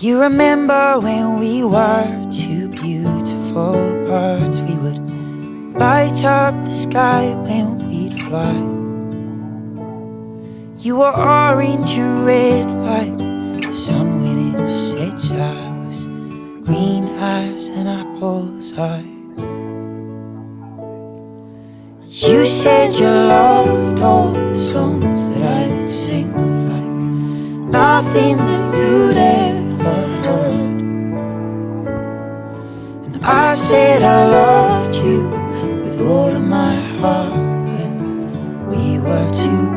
You remember when we were two beautiful birds? We would light up the sky when we'd fly. You were orange and red like the sun when it sets. I was green as an apple's eye. You said you loved all the songs that I'd sing, like nothing that you'd ever heard. And I said I loved you with all of my heart when we were two